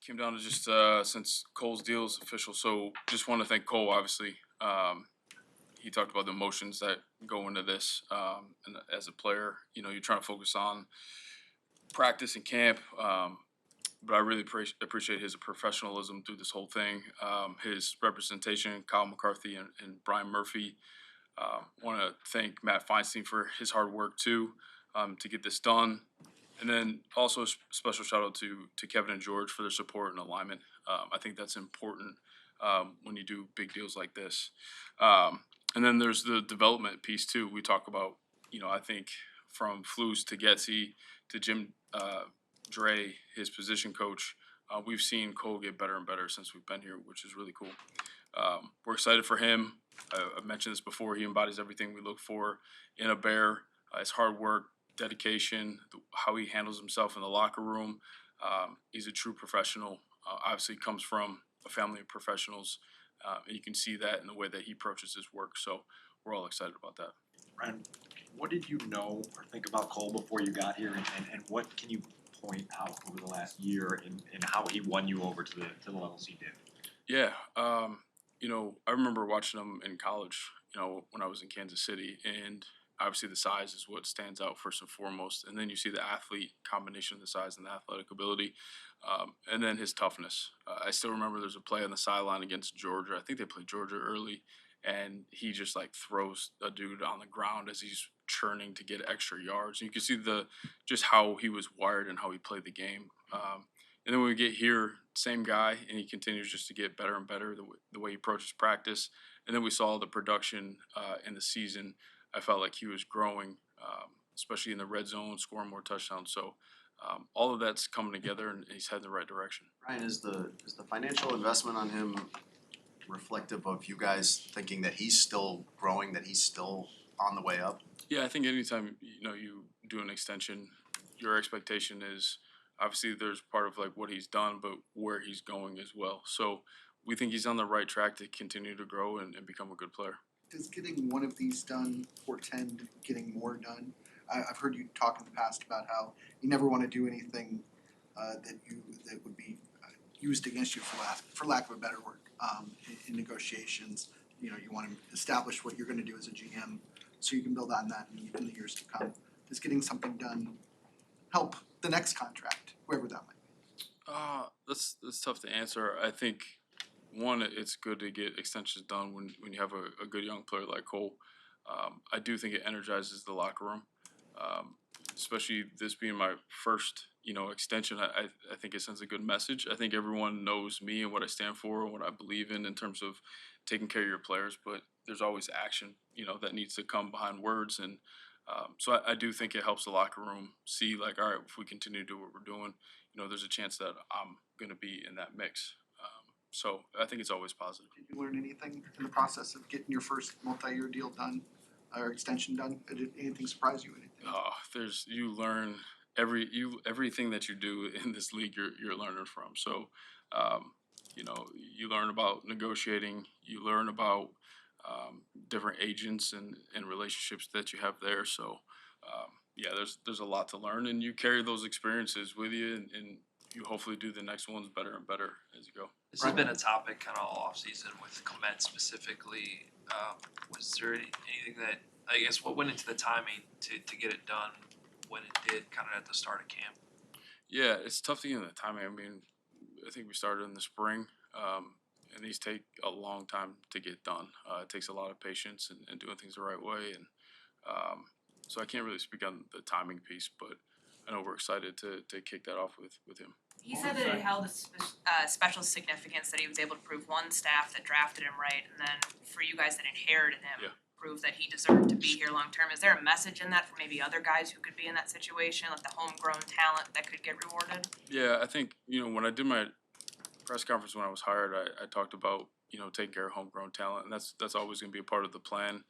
Came down to just since Cole's deal is official, so just want to thank Cole. Obviously, he talked about the emotions that go into this, and as a player, you're trying to focus on practice and camp. But I really appreciate his professionalism through this whole thing. His representation, Kyle McCarthy and Brian Murphy. Want to thank Matt Feinstein for his hard work too, to get this done. And then also a special shout out to Kevin and George for their support and alignment. I think that's important when you do big deals like this. And then there's the development piece too. We talk about, I think from Flus to Getsy to Jim Dre, his position coach, we've seen Cole get better and better since we've been here, which is really cool. We're excited for him. I've mentioned this before. He embodies everything we look for in a Bear. His hard work, dedication, how he handles himself in the locker room. He's a true professional. Obviously comes from a family of professionals. And you can see that in the way that he approaches his work. So we're all excited about that. Ryan, what did you know or think about Cole before you got here, and what can you point out over the last year and how he won you over to the levels he did? Yeah, I remember watching him in college, when I was in Kansas City, and obviously the size is what stands out first and foremost. And then you see the athlete combination of the size and the athletic ability, and then his toughness. I still remember there's a play on the sideline against Georgia. I think they played Georgia early, and he just like throws a dude on the ground as he's churning to get extra yards. And you can see just how he was wired and how he played the game. And then when we get here, same guy, and he continues just to get better and better the way he approaches practice. And then we saw the production in the season. I felt like he was growing, especially in the red zone, scoring more touchdowns. So all of that's coming together, and he's heading the right direction. Ryan, is the financial investment on him reflective of you guys thinking that he's still growing, that he's still on the way up? Yeah, I think anytime you do an extension, your expectation is obviously there's part of like what he's done, but where he's going as well. So we think he's on the right track to continue to grow and become a good player. Does getting one of these done portend getting more done? I've heard you talk in the past about how you never want to do anything that would be used against you for lack of a better word in negotiations. You want to establish what you're going to do as a GM, so you can build on that in the years to come. Does getting something done help the next contract, whoever that might be? That's tough to answer. I think one, it's good to get extensions done when you have a good young player like Cole. I do think it energizes the locker room, especially this being my first extension. I think it sends a good message. I think everyone knows me and what I stand for and what I believe in terms of taking care of your players, but there's always action that needs to come behind words. And so I do think it helps the locker room see like, all right, if we continue to do what we're doing, there's a chance that I'm going to be in that mix. So I think it's always positive. Did you learn anything in the process of getting your first multi-year deal done or extension done? Did anything surprise you? You learn everything that you do in this league. You're learning from. So you learn about negotiating. You learn about different agents and relationships that you have there. So there's a lot to learn, and you carry those experiences with you, and you hopefully do the next ones better and better as you go. This has been a topic kind of all off season with Kmet specifically. Was there anything that, I guess, what went into the timing to get it done when it did, kind of at the start of camp? Yeah, it's tough to get in the timing. I mean, I think we started in the spring, and these take a long time to get done. It takes a lot of patience and doing things the right way, and so I can't really speak on the timing piece, but I know we're excited to kick that off with him. He said that it held a special significance that he was able to prove one, staff that drafted him right, and then for you guys that inherited him, prove that he deserved to be here long term. Is there a message in that for maybe other guys who could be in that situation, like the homegrown talent that could get rewarded? Yeah, I think when I did my press conference when I was hired, I talked about taking care of homegrown talent, and that's always going to be a part of the plan.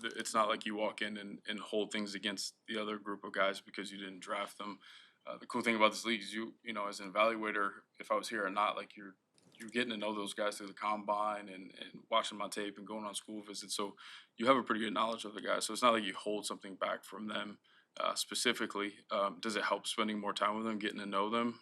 It's not like you walk in and hold things against the other group of guys because you didn't draft them. The cool thing about this league is you as an evaluator, if I was here or not, like you're getting to know those guys through the combine and watching my tape and going on school visits. So you have a pretty good knowledge of the guys. So it's not like you hold something back from them specifically. Does it help spending more time with them, getting to know them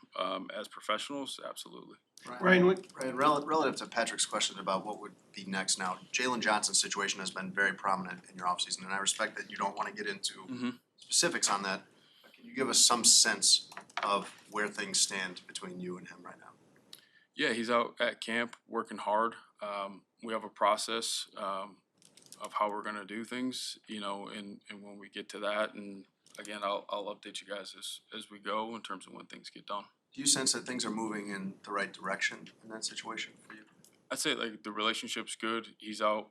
as professionals? Absolutely. Ryan, what, Right, relative to Patrick's question about what would be next now, Jalen Johnson's situation has been very prominent in your offseason, and I respect that you don't wanna get into specifics on that. But can you give us some sense of where things stand between you and him right now? Yeah, he's out at camp working hard. We have a process of how we're gonna do things, you know, and when we get to that, and again, I'll update you guys as we go in terms of when things get done. Do you sense that things are moving in the right direction in that situation for you? I'd say like the relationship's good. He's out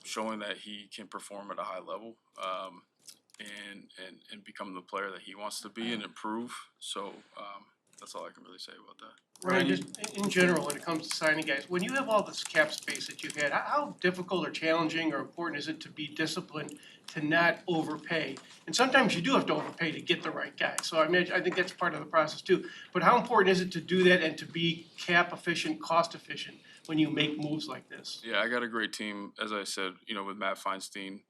showing that he can perform at a high level, and become the player that he wants to be and improve. So that's all I can really say about that. Ryan, just in general, when it comes to signing guys, when you have all this cap space that you've had, how difficult or challenging or important is it to be disciplined to not overpay? And sometimes you do have to overpay to get the right guy, so I mean, I think that's part of the process too. But how important is it to do that and to be cap efficient, cost efficient when you make moves like this? Yeah, I got a great team, as I said, you know, with Matt Feinstein.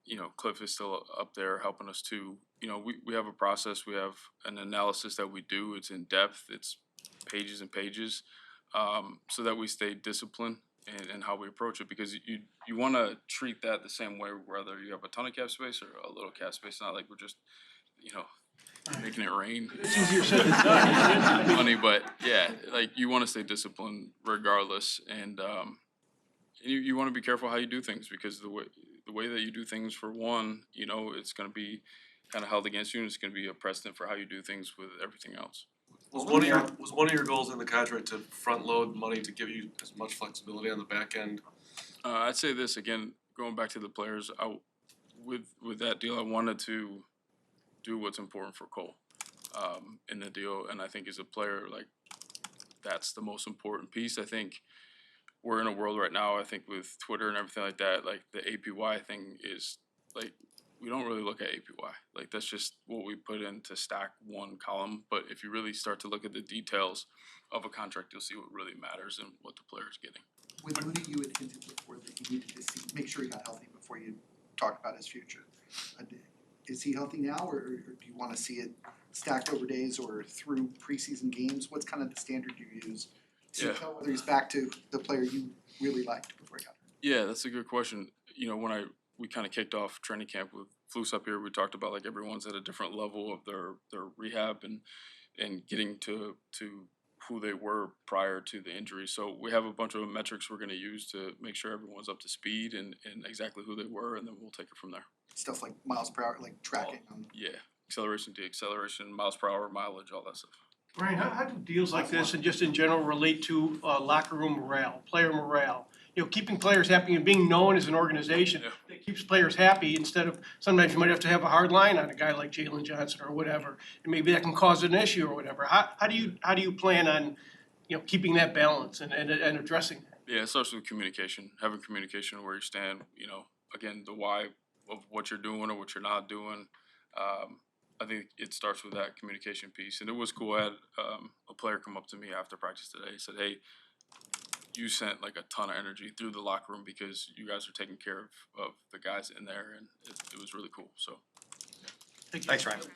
You know, Cliff is still up there helping us too. You know, we have a process, we have an analysis that we do. It's in depth, it's pages and pages, so that we stay disciplined in how we approach it, because you want to treat that the same way whether you have a ton of cap space or a little cap space. Not like we're just, you know, making it rain. It's easier said than done. Money, but yeah, like you want to stay disciplined regardless, and you want to be careful how you do things, because the way that you do things, for one, you know, it's going to be kind of held against you, and it's going to be a precedent for how you do things with everything else. Was one of your goals in the contract to front load money to give you as much flexibility on the back end? I'd say this again, going back to the players. With that deal, I wanted to do what's important for Cole in the deal, and I think as a player, like that's the most important piece. I think we're in a world right now, I think with Twitter and everything like that, like the APY thing is like, we don't really look at APY. Like that's just what we put in to stack one column. But if you really start to look at the details of a contract, you'll see what really matters and what the player's getting. With Mooney, you had hinted before that you needed to see, make sure he got healthy before you talk about his future. Is he healthy now, or do you wanna see it stacked over days or through preseason games? What's kind of the standard you use to Yeah. tell whether he's back to the player you really liked before he got hurt? Yeah, that's a good question. You know, when we kind of kicked off training camp with Flus up here, we talked about like everyone's at a different level of their rehab and getting to who they were prior to the injury. So we have a bunch of metrics we're going to use to make sure everyone's up to speed and exactly who they were, and then we'll take it from there. Stuff like miles per hour, like tracking on. Yeah, acceleration, de-acceleration, miles per hour, mileage, all that stuff. Ryan, how do deals like this and just in general relate to locker room morale, player morale? You know, keeping players happy and being known as an organization Yeah. that keeps players happy, instead of, sometimes you might have to have a hard line on a guy like Jalen Johnson or whatever, and maybe that can cause an issue or whatever. How do you plan on, you know, keeping that balance and addressing that? Yeah, it starts with communication, having communication where you stand, you know, again, the why of what you're doing or what you're not doing. I think it starts with that communication piece. And it was cool. I had a player come up to me after practice today. He said, "Hey, you sent like a ton of energy through the locker room because you guys are taking care of the guys in there." And it was really cool. So Thank you. Thanks, Ryan.